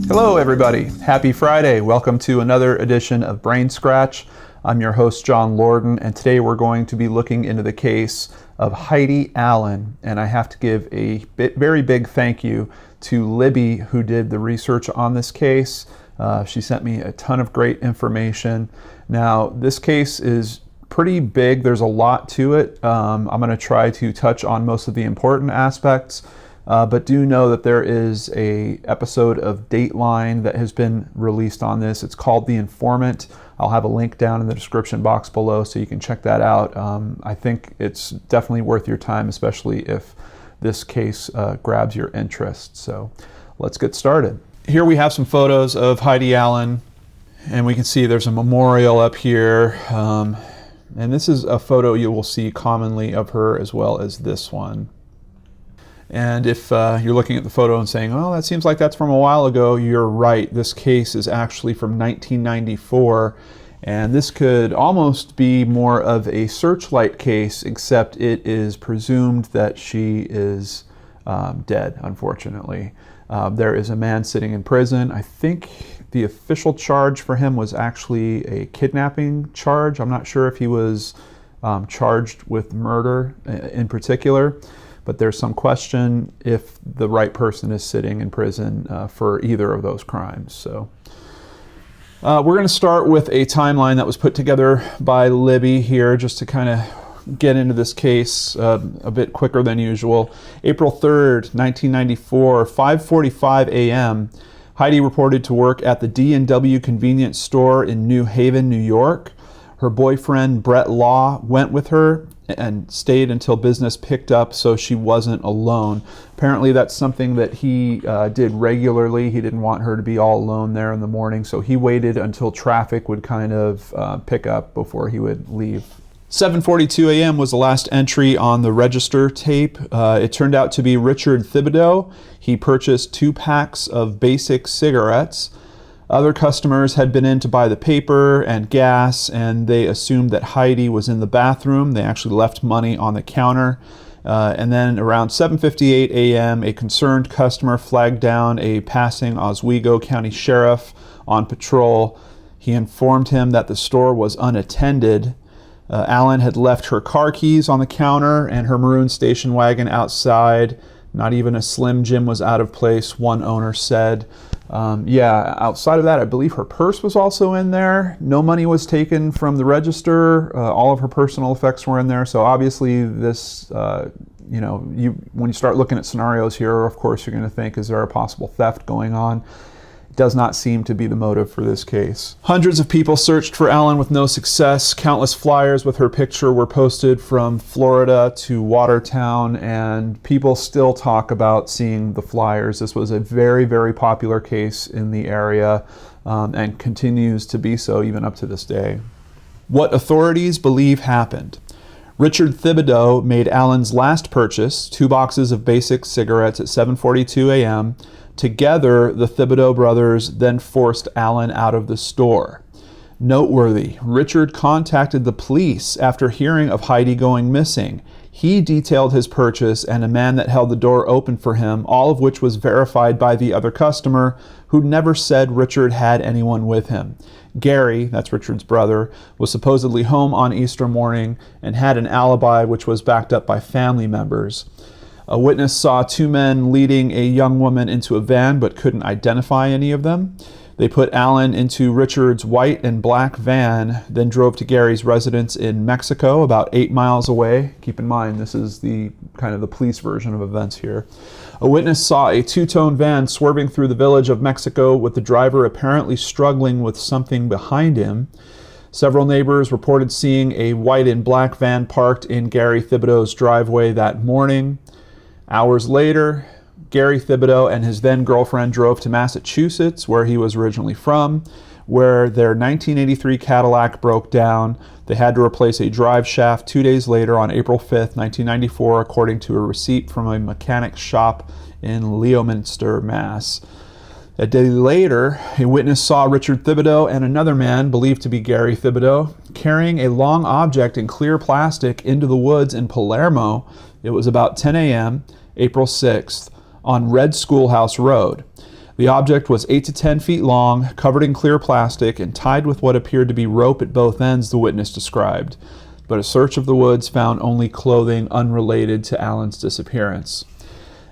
Hello everybody, happy Friday. Welcome to another edition of BrainScratch. I'm your host John Lortie, and today we're going to be looking into the case of Heidi Allen. And I have to give a very big thank you to Libby, who did the research on this case. She sent me a ton of great information. Now this case is pretty big, there's a lot to it. I'm going to try to touch on most of the important aspects. But do know that there is an episode of Dateline that has been released on this. It's called The Informant. I'll have a link down in the description box below so you can check that out. I think it's definitely worth your time, especially if this case grabs your interest. So let's get started. Here we have some photos of Heidi Allen, and we can see there's a memorial up here. And this is a photo you will see commonly of her, as well as this one. And if you're looking at the photo and saying, oh, that seems like that's from a while ago, you're right. This case is actually from 1994, and this could almost be more of a searchlight case, except it is presumed that she is dead, unfortunately. There is a man sitting in prison. I think the official charge for him was actually a kidnapping charge. I'm not sure if he was charged with murder in particular. But there's some question if the right person is sitting in prison for either of those crimes. So we're going to start with a timeline that was put together by Libby here, just to kind of get into this case a bit quicker than usual. April 3rd, 1994, 5:45 a.m., Heidi reported to work at the D&W convenience store in New Haven, New York. Her boyfriend, Brett Law, went with her and stayed until business picked up, so she wasn't alone. Apparently that's something that he did regularly. He didn't want her to be all alone there in the morning, so he waited until traffic would kind of pick up before he would leave. 7:42 a.m. was the last entry on the register tape. It turned out to be Richard Thibodeau. He purchased 2 packs of basic cigarettes. Other customers had been in to buy the paper and gas, and they assumed that Heidi was in the bathroom. They actually left money on the counter. And then around 7:58 a.m., a concerned customer flagged down a passing Oswego County sheriff on patrol. He informed him that the store was unattended. Allen had left her car keys on the counter and her maroon station wagon outside. Not even a Slim Jim was out of place, one owner said. Outside of that, I believe her purse was also in there. No money was taken from the register. All of her personal effects were in there. So obviously this, when you start looking at scenarios here, of course, you're going to think, is there a possible theft going on? It does not seem to be the motive for this case. Hundreds of people searched for Allen with no success. Countless flyers with her picture were posted from Florida to Watertown, and people still talk about seeing the flyers. This was a very, very popular case in the area, and continues to be so even up to this day. What authorities believe happened. Richard Thibodeau made Allen's last purchase, 2 boxes of basic cigarettes at 7:42 a.m. Together, the Thibodeau brothers then forced Allen out of the store. Noteworthy, Richard contacted the police after hearing of Heidi going missing. He detailed his purchase and a man that held the door open for him, all of which was verified by the other customer, who never said Richard had anyone with him. Gary, that's Richard's brother, was supposedly home on Easter morning and had an alibi which was backed up by family members. A witness saw 2 men leading a young woman into a van but couldn't identify any of them. They put Allen into Richard's white and black van, then drove to Gary's residence in Mexico, about 8 miles away. Keep in mind, this is the kind of the police version of events here. A witness saw a 2-tone van swerving through the village of Mexico with the driver apparently struggling with something behind him. Several neighbors reported seeing a white and black van parked in Gary Thibodeau's driveway that morning. Hours later, Gary Thibodeau and his then-girlfriend drove to Massachusetts, where he was originally from, where their 1983 Cadillac broke down. They had to replace a drive shaft 2 days later on April 5th, 1994, according to a receipt from a mechanic shop in Leominster, Mass. A day later, a witness saw Richard Thibodeau and another man, believed to be Gary Thibodeau, carrying a long object in clear plastic into the woods in Palermo. It was about 10 a.m., April 6th, on Red Schoolhouse Road. The object was 8 to 10 feet long, covered in clear plastic, and tied with what appeared to be rope at both ends, the witness described. But a search of the woods found only clothing unrelated to Allen's disappearance.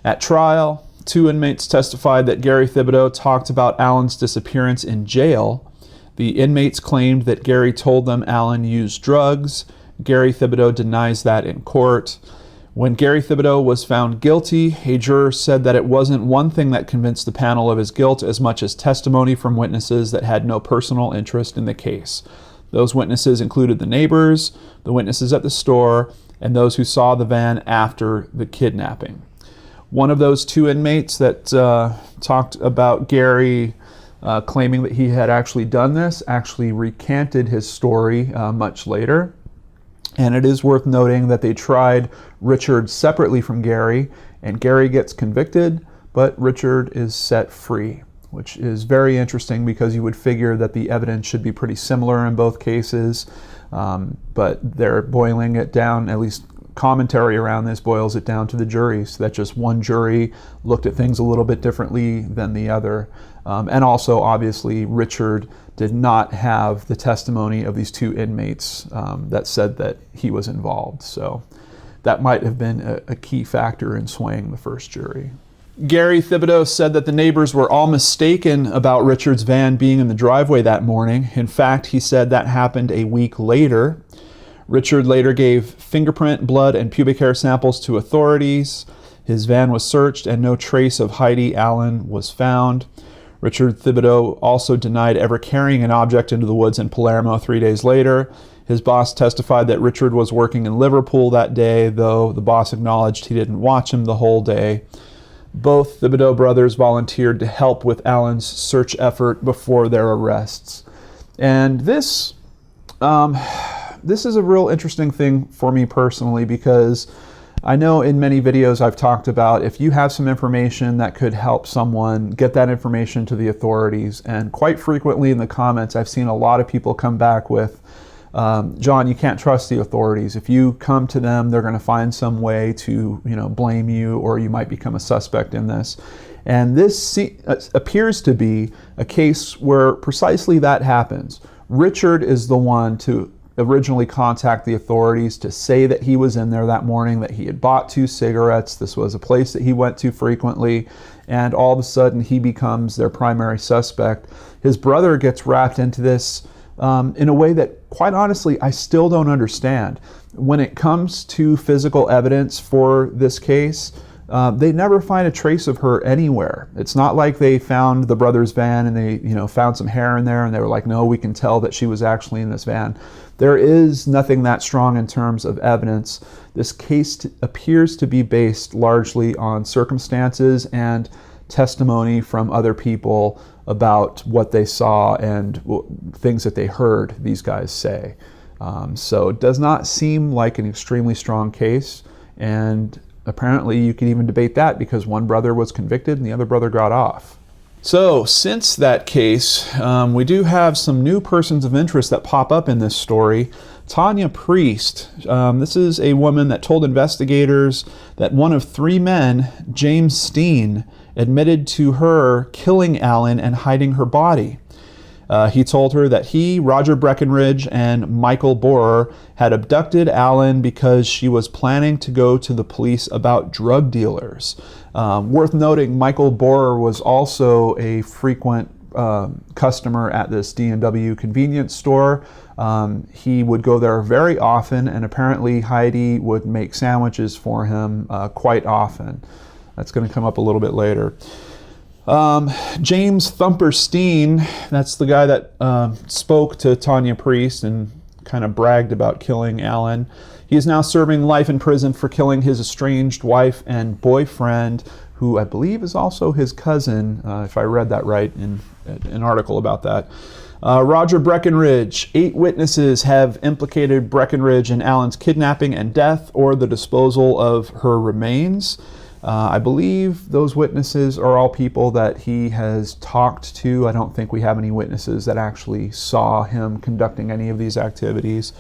At trial, 2 inmates testified that Gary Thibodeau talked about Allen's disappearance in jail. The inmates claimed that Gary told them Allen used drugs. Gary Thibodeau denies that in court. When Gary Thibodeau was found guilty, a juror said that it wasn't one thing that convinced the panel of his guilt as much as testimony from witnesses that had no personal interest in the case. Those witnesses included the neighbors, the witnesses at the store, and those who saw the van after the kidnapping. One of those 2 inmates that talked about Gary claiming that he had actually done this actually recanted his story much later. And it is worth noting that they tried Richard separately from Gary, and Gary gets convicted, but Richard is set free, which is very interesting because you would figure that the evidence should be pretty similar in both cases, but they're boiling it down, at least commentary around this boils it down to the jury, so that just one jury looked at things a little bit differently than the other. And also, obviously, Richard did not have the testimony of these 2 inmates that said that he was involved. So that might have been a key factor in swaying the first jury. Gary Thibodeau said that the neighbors were all mistaken about Richard's van being in the driveway that morning. In fact, he said that happened a week later. Richard later gave fingerprint, blood, and pubic hair samples to authorities. His van was searched and no trace of Heidi Allen was found. Richard Thibodeau also denied ever carrying an object into the woods in Palermo 3 days later. His boss testified that Richard was working in Liverpool that day, though the boss acknowledged he didn't watch him the whole day. Both Thibodeau brothers volunteered to help with Allen's search effort before their arrests. And this is a real interesting thing for me personally, because I know in many videos I've talked about if you have some information that could help someone, get that information to the authorities. And quite frequently in the comments, I've seen a lot of people come back with, John, you can't trust the authorities. If you come to them, they're going to find some way to, blame you, or you might become a suspect in this. And this appears to be a case where precisely that happens. Richard is the one to originally contact the authorities to say that he was in there that morning, that he had bought 2 cigarettes. This was a place that he went to frequently, and all of a sudden he becomes their primary suspect. His brother gets wrapped into this in a way that, quite honestly, I still don't understand. When it comes to physical evidence for this case, they never find a trace of her anywhere. It's not like they found the brother's van and they, found some hair in there and they were like, no, we can tell that she was actually in this van. There is nothing that strong in terms of evidence. This case appears to be based largely on circumstances and testimony from other people about what they saw and things that they heard these guys say. So it does not seem like an extremely strong case, and apparently you can even debate that because one brother was convicted and the other brother got off. So since that case, we do have some new persons of interest that pop up in this story. Tanya Priest, this is a woman that told investigators that one of 3 men, James Steen, admitted to her killing Allen and hiding her body. He told her that he, Roger Breckenridge, and Michael Bohrer had abducted Allen because she was planning to go to the police about drug dealers. Worth noting, Michael Bohrer was also a frequent customer at this D&W convenience store. He would go there very often, and apparently Heidi would make sandwiches for him quite often. That's going to come up a little bit later. James Thumper Steen, that's the guy that spoke to Tanya Priest and kind of bragged about killing Allen. He is now serving life in prison for killing his estranged wife and boyfriend, who I believe is also his cousin, if I read that right in an article about that. Roger Breckenridge. 8 witnesses have implicated Breckenridge in Allen's kidnapping and death or the disposal of her remains. I believe those witnesses are all people that he has talked to. I don't think we have any witnesses that actually saw him conducting any of these activities.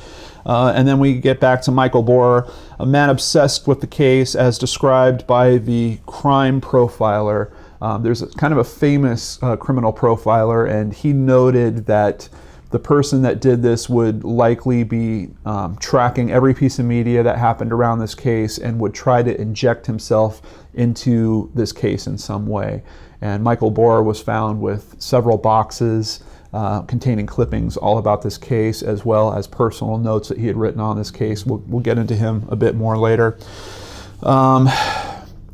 And then we get back to Michael Bohrer, a man obsessed with the case as described by the crime profiler. There's kind of a famous criminal profiler, and he noted that the person that did this would likely be tracking every piece of media that happened around this case and would try to inject himself into this case in some way. And Michael Bohrer was found with several boxes containing clippings all about this case, as well as personal notes that he had written on this case. We'll get into him a bit more later.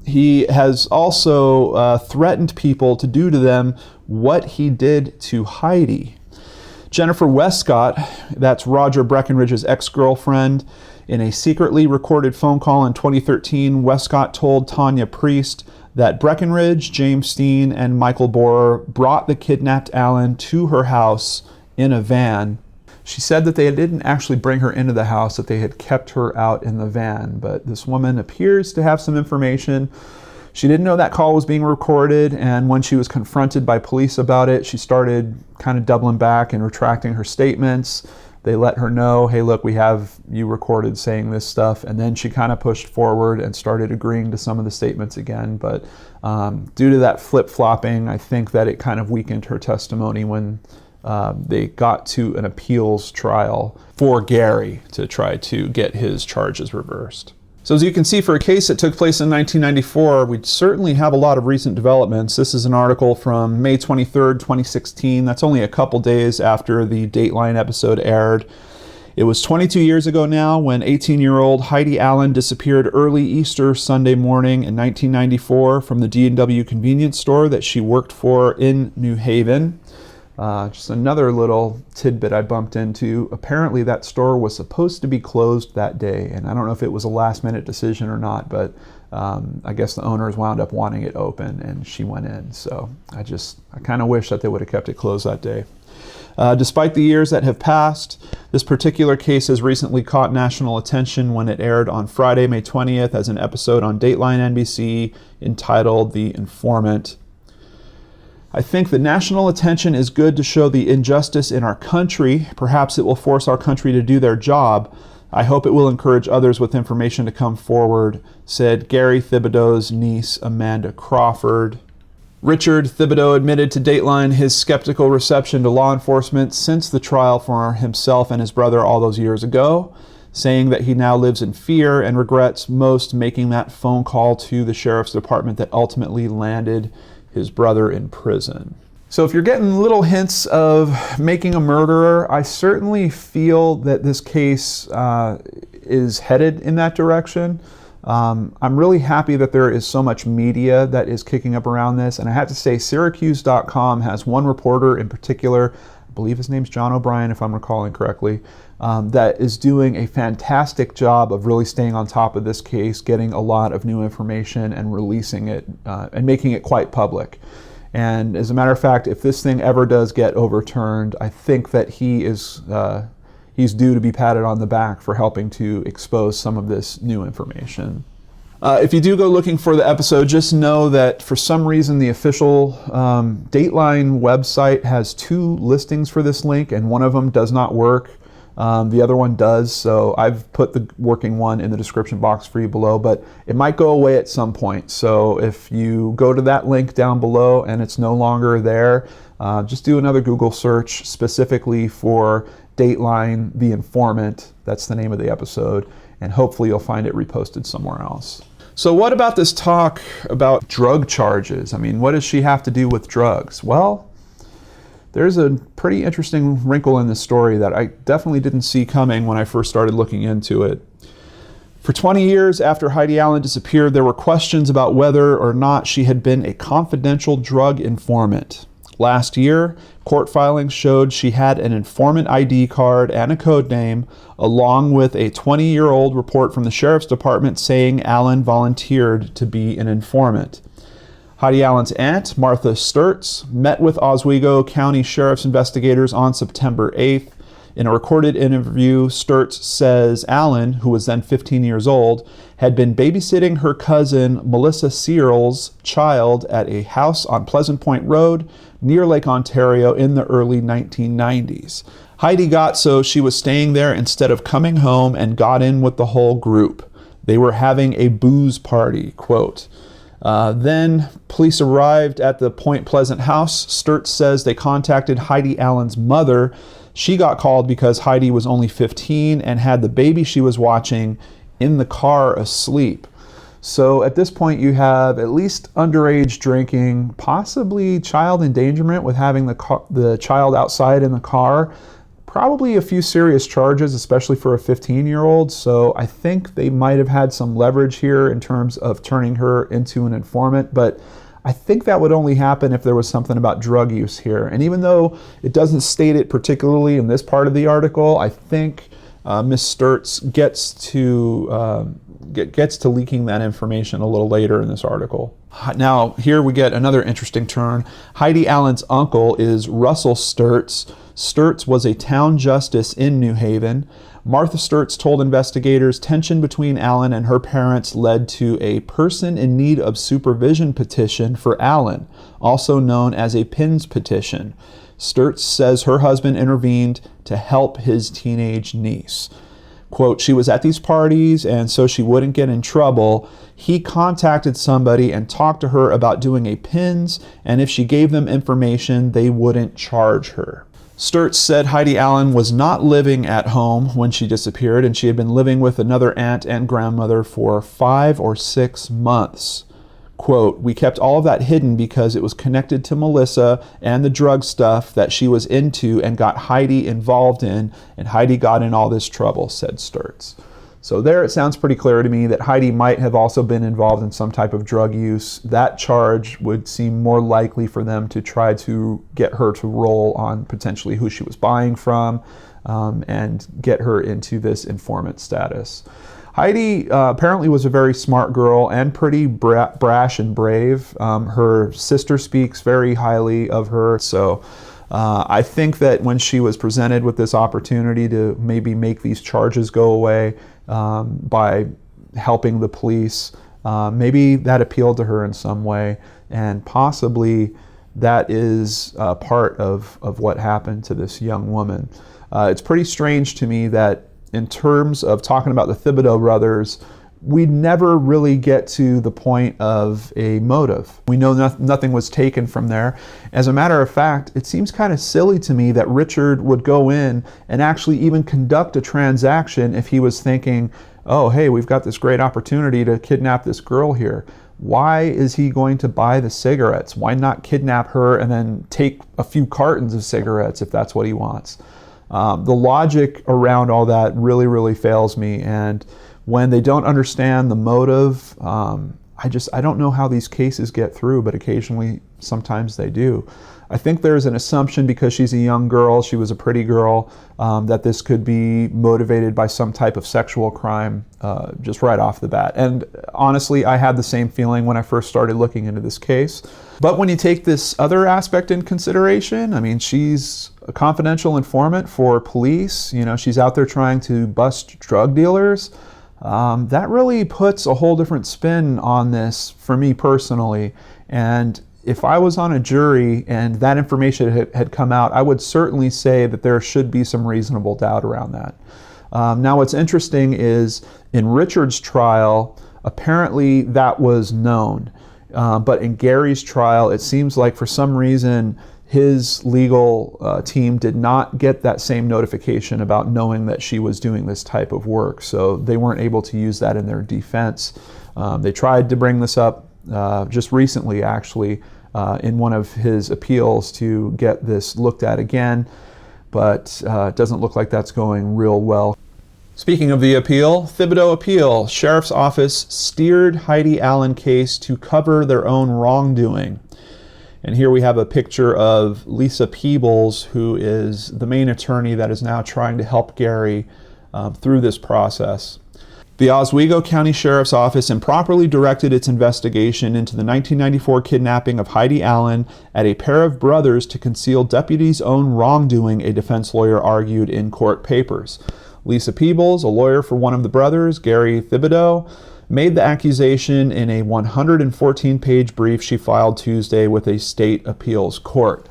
He has also threatened people to do to them what he did to Heidi. Jennifer Westcott, that's Roger Breckenridge's ex-girlfriend, in a secretly recorded phone call in 2013, Westcott told Tanya Priest that Breckenridge, James Steen, and Michael Bohrer brought the kidnapped Allen to her house in a van. She said that they didn't actually bring her into the house, that they had kept her out in the van, but this woman appears to have some information. She didn't know that call was being recorded, and when she was confronted by police about it, she started kind of doubling back and retracting her statements. They let her know, hey, look, we have you recorded saying this stuff, and then she kind of pushed forward and started agreeing to some of the statements again. But due to that flip-flopping, I think that it kind of weakened her testimony when they got to an appeals trial for Gary to try to get his charges reversed. So as you can see, for a case that took place in 1994, we certainly have a lot of recent developments. This is an article from May 23rd, 2016. That's only a couple days after the Dateline episode aired. It was 22 years ago now when 18-year-old Heidi Allen disappeared early Easter Sunday morning in 1994 from the D&W convenience store that she worked for in New Haven. Just another little tidbit I bumped into. Apparently that store was supposed to be closed that day, and I don't know if it was a last-minute decision or not, but I guess the owners wound up wanting it open, and she went in. So I kind of wish that they would have kept it closed that day. Despite the years that have passed, this particular case has recently caught national attention when it aired on Friday, May 20th, as an episode on Dateline NBC entitled The Informant. I think the national attention is good to show the injustice in our country. Perhaps it will force our country to do their job. I hope it will encourage others with information to come forward, said Gary Thibodeau's niece, Amanda Crawford. Richard Thibodeau admitted to Dateline his skeptical reception to law enforcement since the trial for himself and his brother all those years ago, saying that he now lives in fear and regrets most making that phone call to the sheriff's department that ultimately landed his brother in prison. So if you're getting little hints of making a murderer, I certainly feel that this case is headed in that direction. I'm really happy that there is so much media that is kicking up around this, and I have to say Syracuse.com has one reporter in particular, I believe his name's John O'Brien if I'm recalling correctly, that is doing a fantastic job of really staying on top of this case, getting a lot of new information and releasing it and making it quite public. And as a matter of fact, if this thing ever does get overturned, I think that he's due to be patted on the back for helping to expose some of this new information. If you do go looking for the episode, just know that for some reason the official Dateline website has two listings for this link, and one of them does not work. The other one does, so I've put the working one in the description box for you below, but it might go away at some point. So if you go to that link down below and it's no longer there, just do another Google search specifically for Dateline, The Informant. That's the name of the episode, and hopefully you'll find it reposted somewhere else. So what about this talk about drug charges? I mean, what does she have to do with drugs? Well, there's a pretty interesting wrinkle in this story that I definitely didn't see coming when I first started looking into it. For 20 years after Heidi Allen disappeared, there were questions about whether or not she had been a confidential drug informant. Last year, court filings showed she had an informant ID card and a code name, along with a 20-year-old report from the sheriff's department saying Allen volunteered to be an informant. Heidi Allen's aunt, Martha Sturtz, met with Oswego County Sheriff's investigators on September 8th. In a recorded interview, Sturtz says Allen, who was then 15 years old, had been babysitting her cousin Melissa Searle's child at a house on Pleasant Point Road near Lake Ontario in the early 1990s. Heidi got so she was staying there instead of coming home and got in with the whole group. They were having a booze party, quote. Then police arrived at the Point Pleasant house. Sturtz says they contacted Heidi Allen's mother. She got called because Heidi was only 15 and had the baby she was watching in the car asleep. So at this point you have at least underage drinking, possibly child endangerment with having the child outside in the car, probably a few serious charges, especially for a 15-year-old. So I think they might have had some leverage here in terms of turning her into an informant, but I think that would only happen if there was something about drug use here. And even though it doesn't state it particularly in this part of the article, I think Ms. Sturtz gets to leaking that information a little later in this article. Now, here we get another interesting turn. Heidi Allen's uncle is Russell Sturtz. Sturtz was a town justice in New Haven. Martha Sturtz told investigators tension between Allen and her parents led to a person in need of supervision petition for Allen, also known as a PINS petition. Sturtz says her husband intervened to help his teenage niece. Quote, she was at these parties, and so she wouldn't get in trouble. He contacted somebody and talked to her about doing a PINS, and if she gave them information, they wouldn't charge her. Sturtz said Heidi Allen was not living at home when she disappeared, and she had been living with another aunt and grandmother for 5 or 6 months. Quote, we kept all of that hidden because it was connected to Melissa and the drug stuff that she was into and got Heidi involved in, and Heidi got in all this trouble, said Sturtz. So there it sounds pretty clear to me that Heidi might have also been involved in some type of drug use. That charge would seem more likely for them to try to get her to roll on potentially who she was buying from and get her into this informant status. Heidi apparently was a very smart girl and pretty brash and brave. Her sister speaks very highly of her. So I think that when she was presented with this opportunity to maybe make these charges go away by helping the police, maybe that appealed to her in some way, and possibly that is part of what happened to this young woman. It's pretty strange to me that in terms of talking about the Thibodeau brothers, we never really get to the point of a motive. We know nothing was taken from there. As a matter of fact, it seems kind of silly to me that Richard would go in and actually even conduct a transaction if he was thinking, oh, hey, we've got this great opportunity to kidnap this girl here. Why is he going to buy the cigarettes? Why not kidnap her and then take a few cartons of cigarettes if that's what he wants? The logic around all that really, really fails me. And when they don't understand the motive, I don't know how these cases get through, but occasionally, sometimes they do. I think there's an assumption because she's a young girl, she was a pretty girl, that this could be motivated by some type of sexual crime just right off the bat. And honestly, I had the same feeling when I first started looking into this case. But when you take this other aspect in consideration, I mean, she's a confidential informant for police. You know, she's out there trying to bust drug dealers. That really puts a whole different spin on this for me personally. And if I was on a jury and that information had come out, I would certainly say that there should be some reasonable doubt around that. Now what's interesting is in Richard's trial, apparently that was known. But in Gary's trial, it seems like for some reason his legal team did not get that same notification about knowing that she was doing this type of work. So they weren't able to use that in their defense. They tried to bring this up just recently, actually, in one of his appeals to get this looked at again, but it doesn't look like that's going real well. Speaking of the appeal, Thibodeau Appeal, Sheriff's Office steered Heidi Allen case to cover their own wrongdoing. And here we have a picture of Lisa Peebles, who is the main attorney that is now trying to help Gary through this process. The Oswego County Sheriff's Office improperly directed its investigation into the 1994 kidnapping of Heidi Allen at a pair of brothers to conceal deputies' own wrongdoing, a defense lawyer argued in court papers. Lisa Peebles, a lawyer for one of the brothers, Gary Thibodeau, made the accusation in a 114-page brief she filed Tuesday with a state appeals court.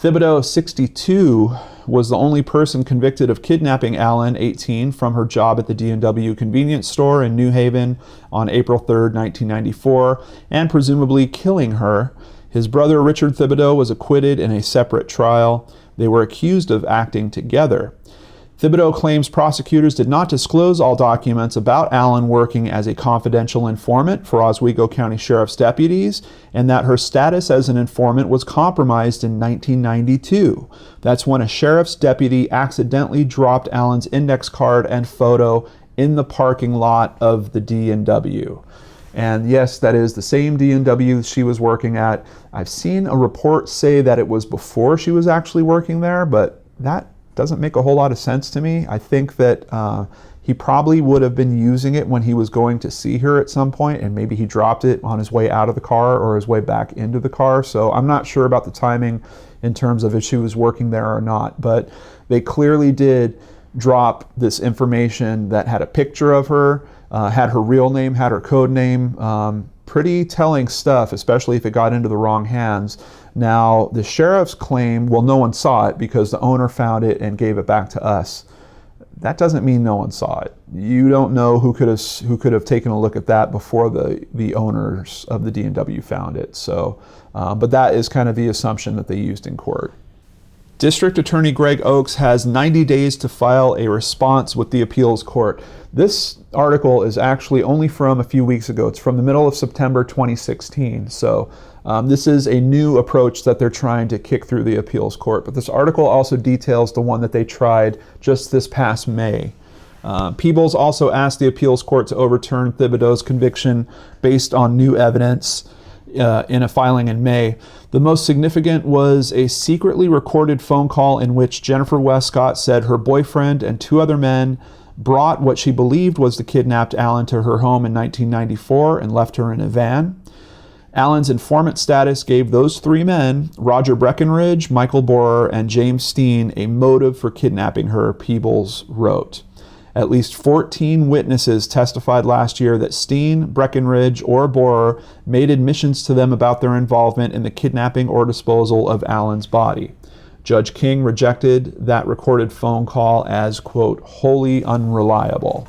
Thibodeau, 62, was the only person convicted of kidnapping Allen, 18, from her job at the D&W convenience store in New Haven on April 3rd, 1994, and presumably killing her. His brother, Richard Thibodeau, was acquitted in a separate trial. They were accused of acting together. Thibodeau claims prosecutors did not disclose all documents about Allen working as a confidential informant for Oswego County Sheriff's deputies, and that her status as an informant was compromised in 1992. That's when a sheriff's deputy accidentally dropped Allen's index card and photo in the parking lot of the D&W. And yes, that is the same D&W she was working at. I've seen a report say that it was before she was actually working there, but that doesn't make a whole lot of sense to me. I think that he probably would have been using it when he was going to see her at some point, and maybe he dropped it on his way out of the car or his way back into the car. So I'm not sure about the timing in terms of if she was working there or not, but they clearly did drop this information that had a picture of her, had her real name, had her code name. Pretty telling stuff, especially if it got into the wrong hands. Now, the sheriff's claim, well, no one saw it because the owner found it and gave it back to us. That doesn't mean no one saw it. You don't know who could have taken a look at that before the owners of the D&W found it. So, but that is kind of the assumption that they used in court. District Attorney Greg Oakes has 90 days to file a response with the appeals court. This article is actually only from a few weeks ago. It's from the middle of September 2016. So this is a new approach that they're trying to kick through the appeals court. But this article also details the one that they tried just this past May. Peebles also asked the appeals court to overturn Thibodeau's conviction based on new evidence in a filing in May. The most significant was a secretly recorded phone call in which Jennifer Westcott said her boyfriend and two other men brought what she believed was the kidnapped Allen to her home in 1994 and left her in a van. Allen's informant status gave those three men, Roger Breckenridge, Michael Bohrer, and James Steen, a motive for kidnapping her, Peebles wrote. At least 14 witnesses testified last year that Steen, Breckenridge, or Bohrer made admissions to them about their involvement in the kidnapping or disposal of Allen's body. Judge King rejected that recorded phone call as, quote, wholly unreliable.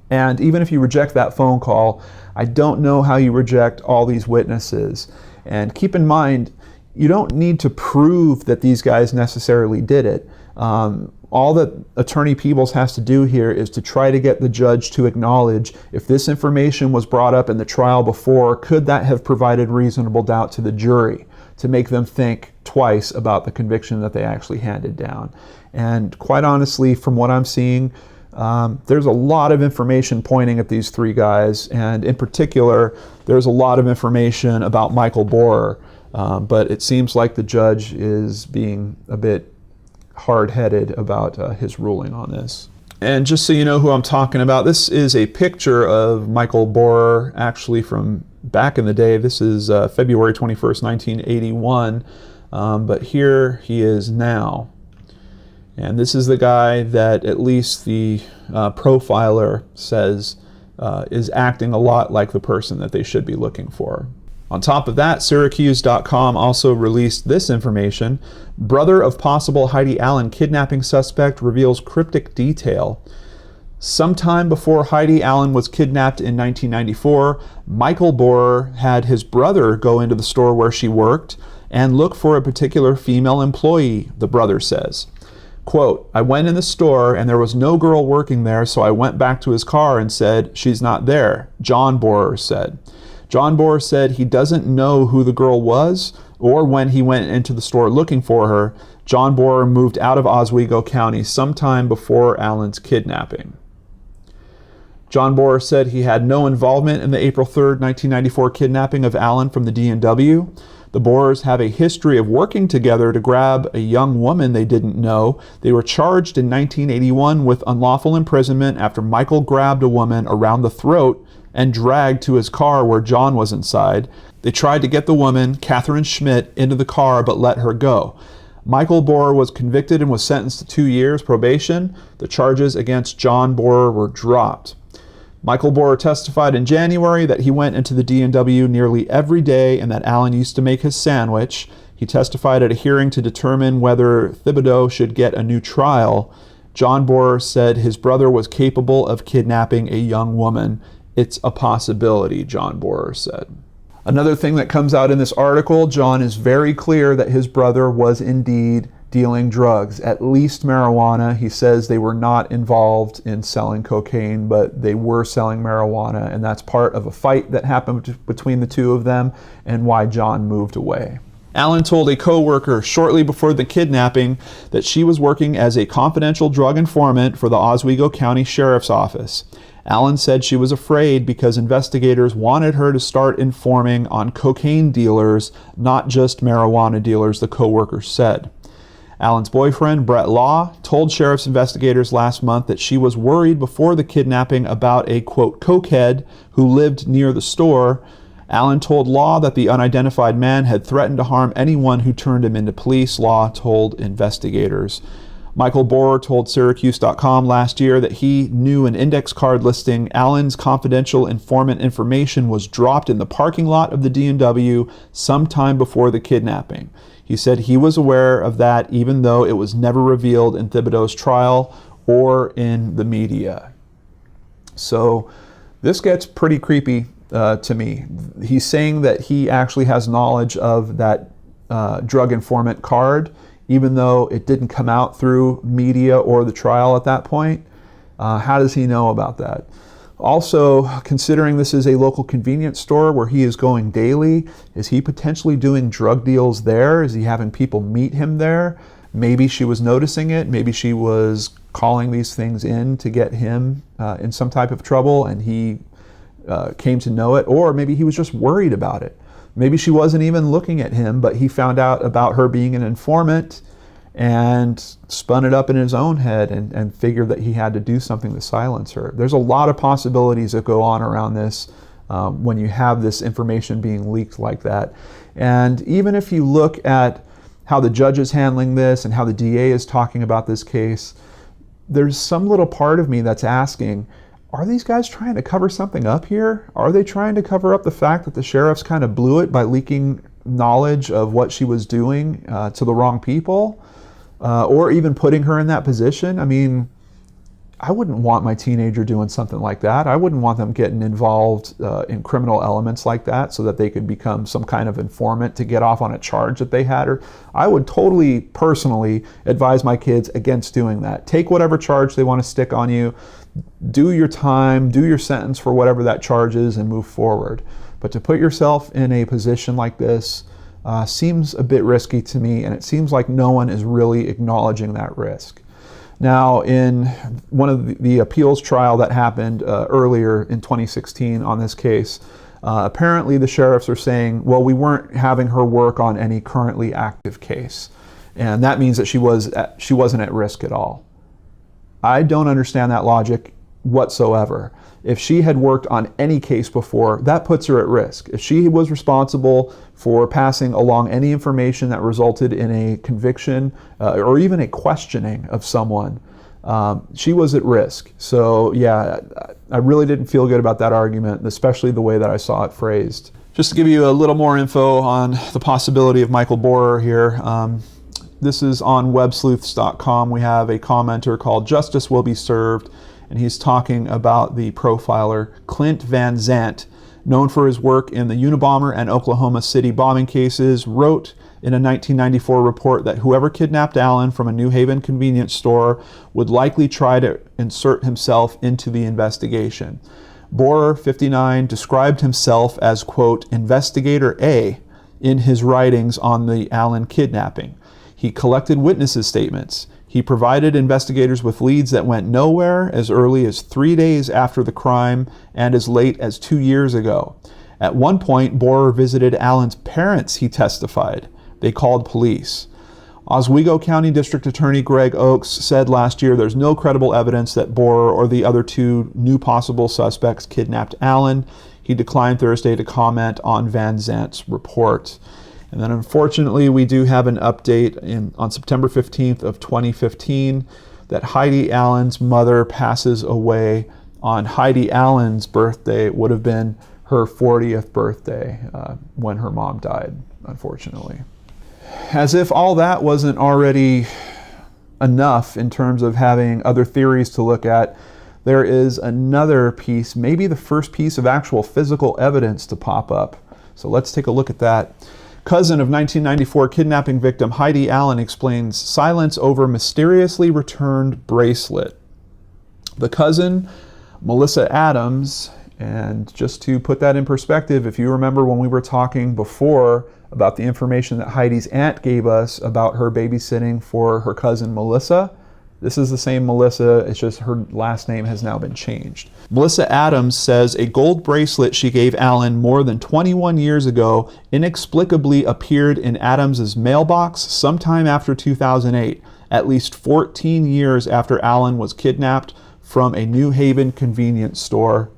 And even if you reject that phone call, I don't know how you reject all these witnesses. And keep in mind, you don't need to prove that these guys necessarily did it. All that Attorney Peebles has to do here is to try to get the judge to acknowledge if this information was brought up in the trial before, could that have provided reasonable doubt to the jury to make them think twice about the conviction that they actually handed down. And quite honestly, from what I'm seeing, there's a lot of information pointing at these three guys, and in particular, there's a lot of information about Michael Bohrer, but it seems like the judge is being a bit hard-headed about his ruling on this. And just so you know who I'm talking about, this is a picture of Michael Bohrer, actually from back in the day. This is February 21st, 1981, but here he is now. And this is the guy that at least the profiler says is acting a lot like the person that they should be looking for. On top of that, Syracuse.com also released this information. Brother of possible Heidi Allen kidnapping suspect reveals cryptic detail. Sometime before Heidi Allen was kidnapped in 1994, Michael Bohrer had his brother go into the store where she worked and look for a particular female employee, the brother says. Quote, I went in the store and there was no girl working there, so I went back to his car and said, she's not there, John Bohrer said. John Bohrer said he doesn't know who the girl was or when he went into the store looking for her. John Bohrer moved out of Oswego County sometime before Allen's kidnapping. John Bohrer said he had no involvement in the April 3rd, 1994 kidnapping of Allen from the D&W. The Bohrers have a history of working together to grab a young woman they didn't know. They were charged in 1981 with unlawful imprisonment after Michael grabbed a woman around the throat and dragged to his car where John was inside. They tried to get the woman, Catherine Schmidt, into the car but let her go. Michael Bohrer was convicted and was sentenced to 2 years probation. The charges against John Bohrer were dropped. Michael Bohrer testified in January that he went into the D&W nearly every day and that Allen used to make his sandwich. He testified at a hearing to determine whether Thibodeau should get a new trial. John Bohrer said his brother was capable of kidnapping a young woman. It's a possibility, John Bohrer said. Another thing that comes out in this article, John is very clear that his brother was indeed dealing drugs, at least marijuana. He says they were not involved in selling cocaine, but they were selling marijuana, and that's part of a fight that happened between the two of them and why John moved away. Allen told a co-worker shortly before the kidnapping that she was working as a confidential drug informant for the Oswego County Sheriff's Office. Allen said she was afraid because investigators wanted her to start informing on cocaine dealers, not just marijuana dealers, the co-worker said. Allen's boyfriend, Brett Law, told sheriff's investigators last month that she was worried before the kidnapping about a, quote, cokehead who lived near the store. Allen told Law that the unidentified man had threatened to harm anyone who turned him into police, Law told investigators. Michael Bohrer told Syracuse.com last year that he knew an index card listing Allen's confidential informant information was dropped in the parking lot of the D&W sometime before the kidnapping. He said he was aware of that even though it was never revealed in Thibodeau's trial or in the media. So this gets pretty creepy to me. He's saying that he actually has knowledge of that drug informant card, even though it didn't come out through media or the trial at that point. How does he know about that? Also, considering this is a local convenience store where he is going daily, is he potentially doing drug deals there? Is he having people meet him there? Maybe she was noticing it. Maybe she was calling these things in to get him in some type of trouble, and he came to know it. Or maybe he was just worried about it. Maybe she wasn't even looking at him, but he found out about her being an informant and spun it up in his own head and figured that he had to do something to silence her. There's a lot of possibilities that go on around this when you have this information being leaked like that. And even if you look at how the judge is handling this and how the DA is talking about this case, there's some little part of me that's asking, are these guys trying to cover something up here? Are they trying to cover up the fact that the sheriffs kind of blew it by leaking knowledge of what she was doing to the wrong people? Or even putting her in that position? I mean, I wouldn't want my teenager doing something like that. I wouldn't want them getting involved in criminal elements like that so that they could become some kind of informant to get off on a charge that they had. Or I would totally, personally advise my kids against doing that. Take whatever charge they want to stick on you. Do your time, do your sentence for whatever that charge is, and move forward. But to put yourself in a position like this seems a bit risky to me, and it seems like no one is really acknowledging that risk. Now, in one of the appeals trial that happened earlier in 2016 on this case, apparently the sheriffs are saying, well, we weren't having her work on any currently active case. And that means that she wasn't at risk at all. I don't understand that logic whatsoever. If she had worked on any case before, that puts her at risk. If she was responsible for passing along any information that resulted in a conviction or even a questioning of someone, she was at risk. So yeah, I really didn't feel good about that argument, especially the way that I saw it phrased. Just to give you a little more info on the possibility of Michael Bohrer here, this is on Websleuths.com. We have a commenter called Justice Will Be Served, and he's talking about the profiler Clint Van Zandt, known for his work in the Unabomber and Oklahoma City bombing cases, wrote in a 1994 report that whoever kidnapped Allen from a New Haven convenience store would likely try to insert himself into the investigation. Bohrer, 59, described himself as, quote, Investigator A in his writings on the Allen kidnapping. He collected witnesses' statements. He provided investigators with leads that went nowhere as early as 3 days after the crime and as late as 2 years ago. At one point, Bohrer visited Allen's parents, he testified. They called police. Oswego County District Attorney Greg Oakes said last year there's no credible evidence that Bohrer or the other two new possible suspects kidnapped Allen. He declined Thursday to comment on Van Zandt's report. And then unfortunately, we do have an update on September 15th of 2015 that Heidi Allen's mother passes away on Heidi Allen's birthday. It would have been her 40th birthday when her mom died, unfortunately. as if all that wasn't already enough in terms of having other theories to look at, there is another piece, maybe the first piece of actual physical evidence to pop up. So let's take a look at that. Cousin of 1994 kidnapping victim Heidi Allen explains silence over mysteriously returned bracelet. The cousin, Melissa Adams, and just to put that in perspective, if you remember when we were talking before about the information that Heidi's aunt gave us about her babysitting for her cousin Melissa, this is the same Melissa, it's just her last name has now been changed. Melissa Adams says a gold bracelet she gave Allen more than 21 years ago inexplicably appeared in Adams's mailbox sometime after 2008, at least 14 years after Allen was kidnapped from a New Haven convenience store.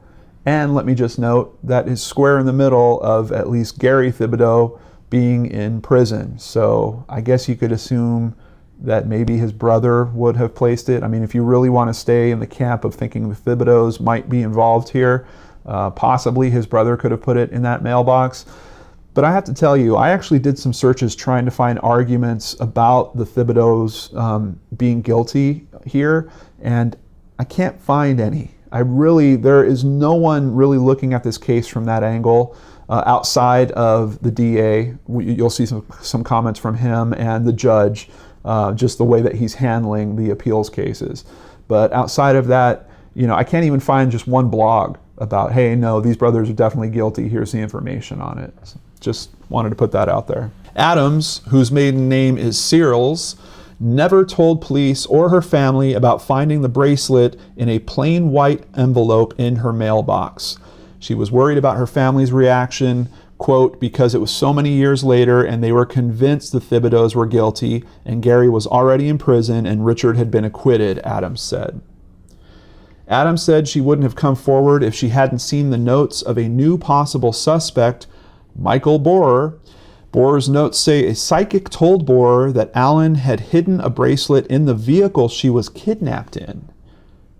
And let me just note, that is square in the middle of at least Gary Thibodeau being in prison. So I guess you could assume that maybe his brother would have placed it. I mean, if you really want to stay in the camp of thinking the Thibodeaus might be involved here, possibly his brother could have put it in that mailbox. But I have to tell you, I actually did some searches trying to find arguments about the Thibodeaus being guilty here, and I can't find any. There is no one really looking at this case from that angle outside of the DA. You'll see some comments from him and the judge, just the way that he's handling the appeals cases. But outside of that, I can't even find just one blog about, hey, no, these brothers are definitely guilty, here's the information on it. So just wanted to put that out there. Adams, whose maiden name is Searles, never told police or her family about finding the bracelet in a plain white envelope in her mailbox. She was worried about her family's reaction, quote, because it was so many years later and they were convinced the Thibodeaus were guilty and Gary was already in prison and Richard had been acquitted, Adams said. Adams said she wouldn't have come forward if she hadn't seen the notes of a new possible suspect, Michael Bohrer. Bohrer's notes say a psychic told Bohrer that Allen had hidden a bracelet in the vehicle she was kidnapped in.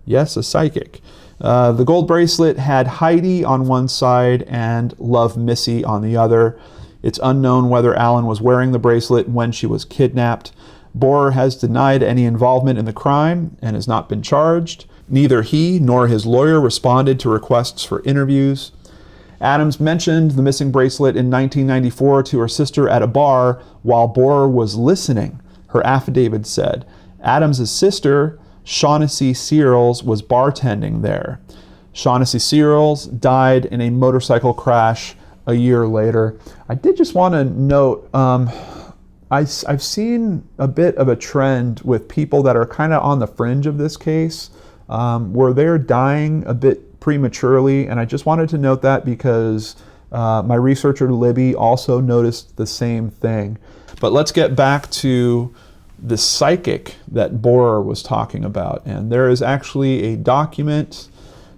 Yes, a psychic. The gold bracelet had Heidi on one side and Love Missy on the other. It's unknown whether Allen was wearing the bracelet when she was kidnapped. Bohrer has denied any involvement in the crime and has not been charged. Neither he nor his lawyer responded to requests for interviews. Adams mentioned the missing bracelet in 1994 to her sister at a bar while Bohrer was listening, her affidavit said. Adams' sister, Shaughnessy Searles, was bartending there. Shaughnessy Searles died in a motorcycle crash a year later. I did just want to note, I've seen a bit of a trend with people that are kind of on the fringe of this case, where they're dying a bit prematurely, and I just wanted to note that because my researcher Libby also noticed the same thing. But let's get back to the psychic that Bohrer was talking about, and there is actually a document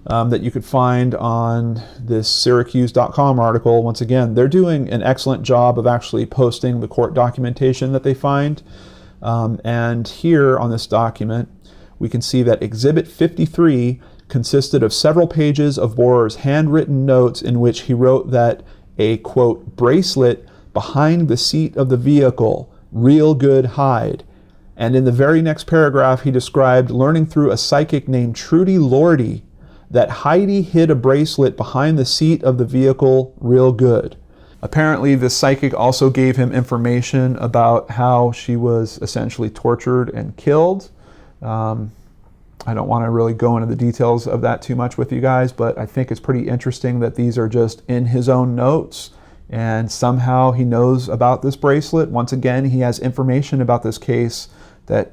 that you could find on this Syracuse.com article. Once again, they're doing an excellent job of actually posting the court documentation that they find, and here on this document we can see that Exhibit 53 consisted of several pages of Bohrer's handwritten notes in which he wrote that a, quote, bracelet behind the seat of the vehicle, real good hide. And in the very next paragraph, he described learning through a psychic named Trudie Lortie that Heidi hid a bracelet behind the seat of the vehicle, real good. Apparently, this psychic also gave him information about how she was essentially tortured and killed. I don't want to really go into the details of that too much with you guys, but I think it's pretty interesting that these are just in his own notes, and somehow he knows about this bracelet. Once again, he has information about this case that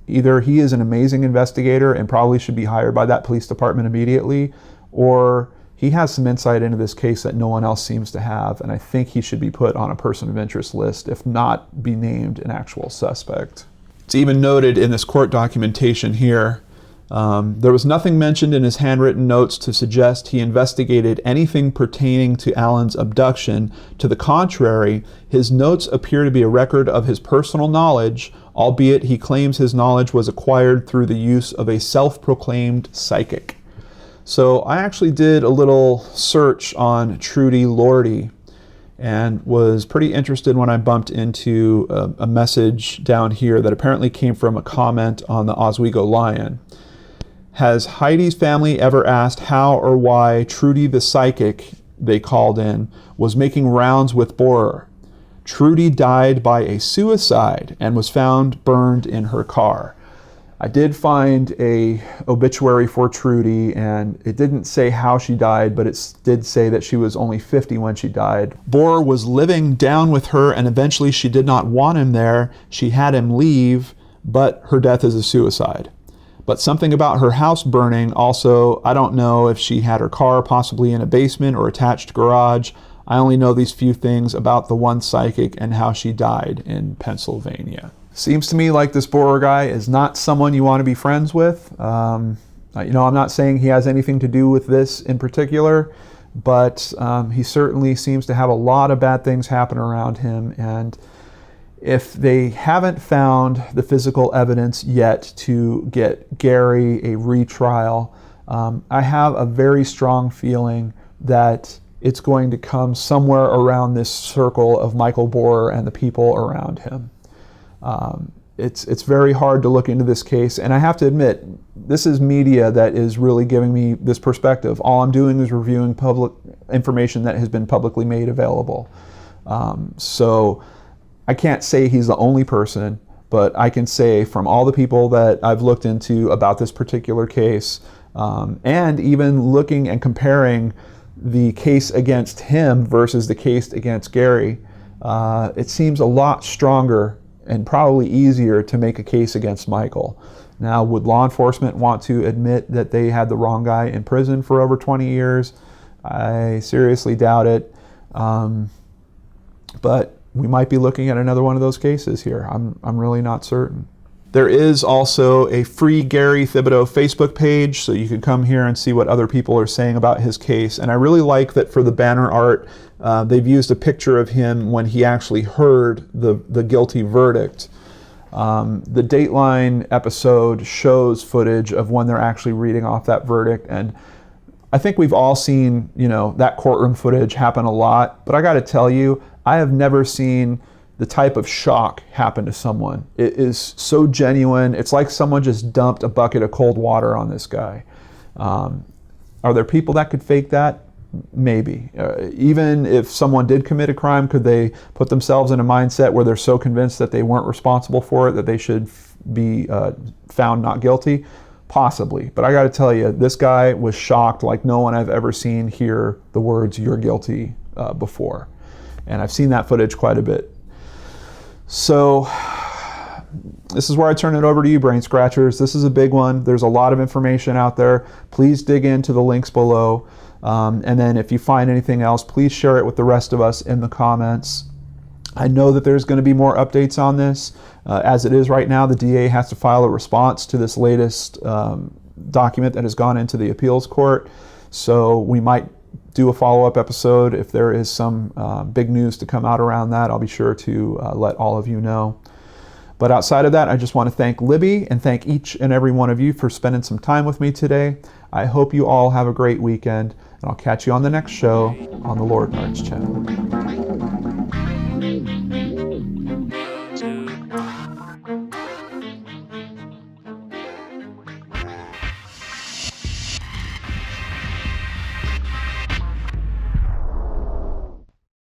either he is an amazing investigator and probably should be hired by that police department immediately, or he has some insight into this case that no one else seems to have, and I think he should be put on a person of interest list, if not be named an actual suspect. It's even noted in this court documentation here, there was nothing mentioned in his handwritten notes to suggest he investigated anything pertaining to Allen's abduction. To the contrary, his notes appear to be a record of his personal knowledge, albeit he claims his knowledge was acquired through the use of a self-proclaimed psychic. So I actually did a little search on Trudie Lortie, and was pretty interested when I bumped into a message down here that apparently came from a comment on the Oswego Lion. Has Heidi's family ever asked how or why Trudie the psychic they called in was making rounds with Bohrer? Trudie died by a suicide and was found burned in her car. I did find a obituary for Trudie, and it didn't say how she died, but it did say that she was only 50 when she died. Bohrer was living down with her, and eventually she did not want him there. She had him leave, but her death is a suicide. But something about her house burning also, I don't know if she had her car possibly in a basement or attached garage. I only know these few things about the one psychic and how she died in Pennsylvania. Seems to me like this Bohrer guy is not someone you want to be friends with. I'm not saying he has anything to do with this in particular, but he certainly seems to have a lot of bad things happen around him. And if they haven't found the physical evidence yet to get Gary a retrial, I have a very strong feeling that it's going to come somewhere around this circle of Michael Bohrer and the people around him. It's very hard to look into this case, and I have to admit, this is media that is really giving me this perspective. All I'm doing is reviewing public information that has been publicly made available. So I can't say he's the only person, but I can say from all the people that I've looked into about this particular case, and even looking and comparing the case against him versus the case against Gary, it seems a lot stronger and probably easier to make a case against Michael. Now, would law enforcement want to admit that they had the wrong guy in prison for over 20 years? I seriously doubt it. But we might be looking at another one of those cases here. I'm really not certain. There is also a free Gary Thibodeau Facebook page, so you can come here and see what other people are saying about his case. And I really like that for the banner art, they've used a picture of him when he actually heard the guilty verdict. The Dateline episode shows footage of when they're actually reading off that verdict, and I think we've all seen, that courtroom footage happen a lot, but I got to tell you, I have never seen the type of shock happen to someone. It is so genuine. It's like someone just dumped a bucket of cold water on this guy. Are there people that could fake that? Maybe. Even if someone did commit a crime, could they put themselves in a mindset where they're so convinced that they weren't responsible for it that they should be found not guilty? Possibly. But I got to tell you, this guy was shocked like no one I've ever seen hear the words "you're guilty" before. And I've seen that footage quite a bit. So this is where I turn it over to you, Brain Scratchers. This is a big one. There's a lot of information out there. Please dig into the links below. And then if you find anything else, please share it with the rest of us in the comments. I know that there's going to be more updates on this. As it is right now, the DA has to file a response to this latest document that has gone into the appeals court. So we might do a follow-up episode. If there is some big news to come out around that, I'll be sure to let all of you know. But outside of that, I just want to thank Libby and thank each and every one of you for spending some time with me today. I hope you all have a great weekend, and I'll catch you on the next show on the Lord Nerds channel.